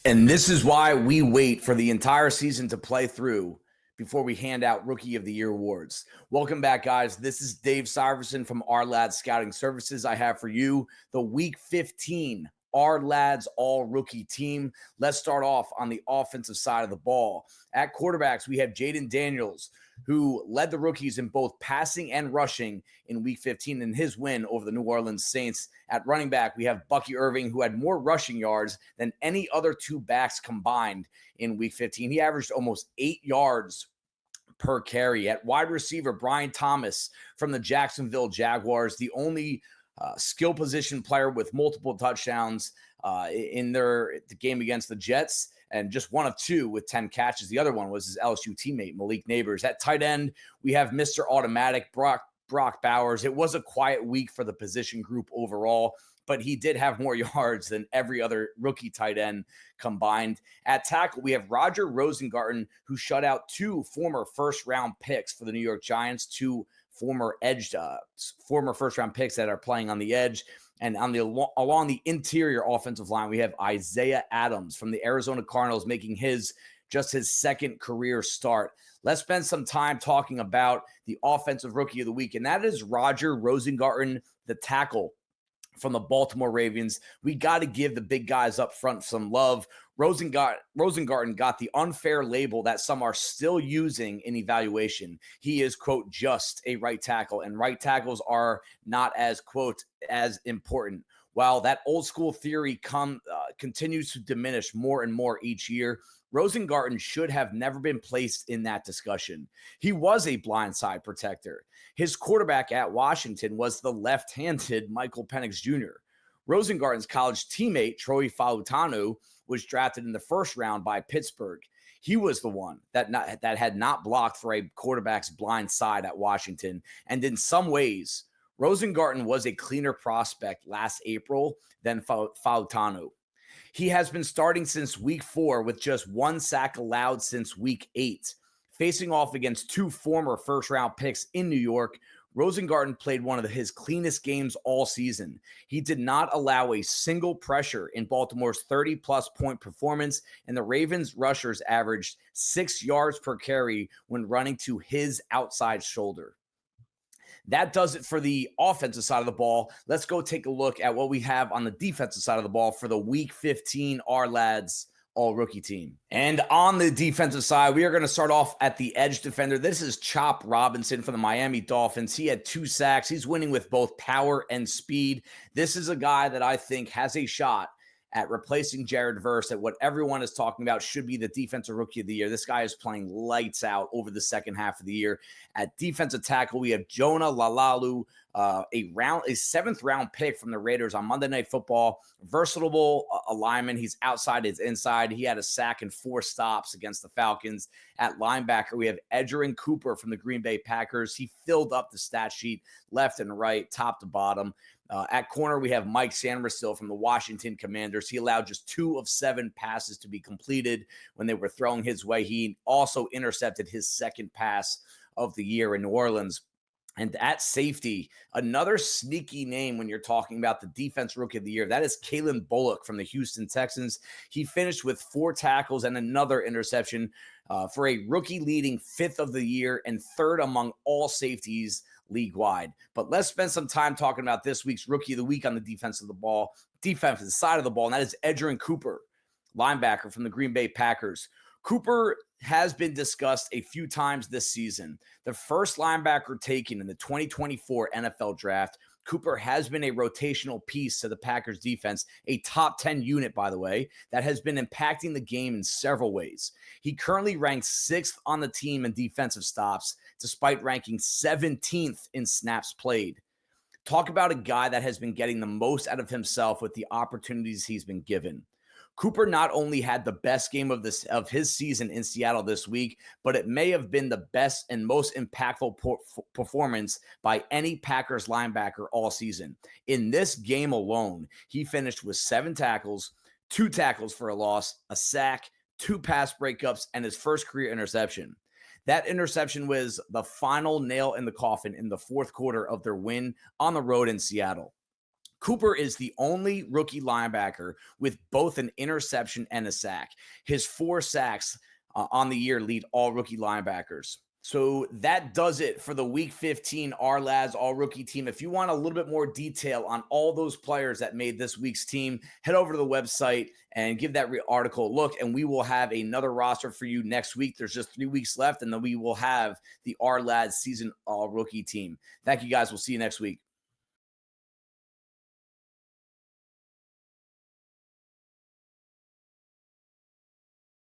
And this is why we wait for the entire season to play through before we hand out Rookie of the Year awards. Welcome back, guys. This is Dave Syvertsen from Our Lads Scouting Services. I have for you the Week 15 Our Lads All-Rookie team. Let's start off on the offensive side of the ball. At quarterbacks, we have Jaden Daniels, who led the rookies in both passing and rushing in Week 15 in his win over the New Orleans Saints. At running back, we have Bucky Irving, who had more rushing yards than any other two backs combined in Week 15. He averaged almost 8 yards per carry. At wide receiver, Brian Thomas from the Jacksonville Jaguars, the only skill position player with multiple touchdowns in the game against the Jets, and just one of two with 10 catches. The other one was his LSU teammate, Malik Neighbors. At tight end, we have Mr. Automatic, Brock Bowers. It was a quiet week for the position group overall, but he did have more yards than every other rookie tight end combined. At tackle, we have Roger Rosengarten, who shut out two former first-round picks for the New York Giants, two former first-round picks that are playing on the edge. And along the interior offensive line, we have Isaiah Adams from the Arizona Cardinals making his second career start. Let's spend some time talking about the offensive rookie of the week, and that is Roger Rosengarten, the tackle from the Baltimore Ravens. We got to give the big guys up front some love. Rosengarten got the unfair label that some are still using in evaluation. He is, quote, just a right tackle, and right tackles are not as, quote, as important. While that old school theory continues to diminish more and more each year, Rosengarten should have never been placed in that discussion. He was a blindside protector. His quarterback at Washington was the left-handed Michael Penix Jr. Rosengarten's college teammate, Troy Fautanu, was drafted in the first round by Pittsburgh. He was the one that had not blocked for a quarterback's blind side at Washington. And in some ways, Rosengarten was a cleaner prospect last April than Fautanu. He has been starting since Week 4 with just one sack allowed since Week 8. Facing off against two former first-round picks in New York, Rosengarten played one of his cleanest games all season. He did not allow a single pressure in Baltimore's 30-plus point performance, and the Ravens rushers averaged 6 yards per carry when running to his outside shoulder. That does it for the offensive side of the ball. Let's go take a look at what we have on the defensive side of the ball for the Week 15 Our Lads All-Rookie team. And on the defensive side, we are going to start off at the edge defender. This is Chop Robinson from the Miami Dolphins. He had 2 sacks. He's winning with both power and speed. This is a guy that I think has a shot at replacing Jared Verse, at what everyone is talking about should be the defensive rookie of the year. This guy is playing lights out over the second half of the year. At defensive tackle, we have Jonah Lalalu, a seventh round pick from the Raiders on Monday Night Football. Versatile alignment. He's outside, his inside. He had a sack and 4 stops against the Falcons. At linebacker, we have Edgerrin Cooper from the Green Bay Packers. He filled up the stat sheet left and right, top to bottom. At corner, we have Mike Sanderson from the Washington Commanders. He allowed just 2 of 7 passes to be completed when they were throwing his way. He also intercepted his second pass of the year in New Orleans. And at safety, another sneaky name when you're talking about the defense rookie of the year, that is Kalen Bullock from the Houston Texans. He finished with 4 tackles and another interception for a rookie leading 5th of the year and 3rd among all safeties league-wide. But let's spend some time talking about this week's Rookie of the Week on the defensive side of the ball, and that is Edgerrin Cooper, linebacker from the Green Bay Packers. Cooper has been discussed a few times this season. The first linebacker taken in the 2024 NFL Draft, Cooper has been a rotational piece to the Packers defense, a top 10 unit, by the way, that has been impacting the game in several ways. He currently ranks 6th on the team in defensive stops, despite ranking 17th in snaps played. Talk about a guy that has been getting the most out of himself with the opportunities he's been given. Cooper not only had the best game of his season in Seattle this week, but it may have been the best and most impactful performance by any Packers linebacker all season. In this game alone, he finished with 7 tackles, 2 tackles for a loss, a sack, 2 pass breakups, and his first career interception. That interception was the final nail in the coffin in the fourth quarter of their win on the road in Seattle. Cooper is the only rookie linebacker with both an interception and a sack. His 4 sacks on the year lead all rookie linebackers. So that does it for the Week 15 Our Lads All Rookie team. If you want a little bit more detail on all those players that made this week's team, head over to the website and give that article a look, and we will have another roster for you next week. There's just 3 weeks left, and then we will have the Our Lads Season All Rookie team. Thank you, guys. We'll see you next week.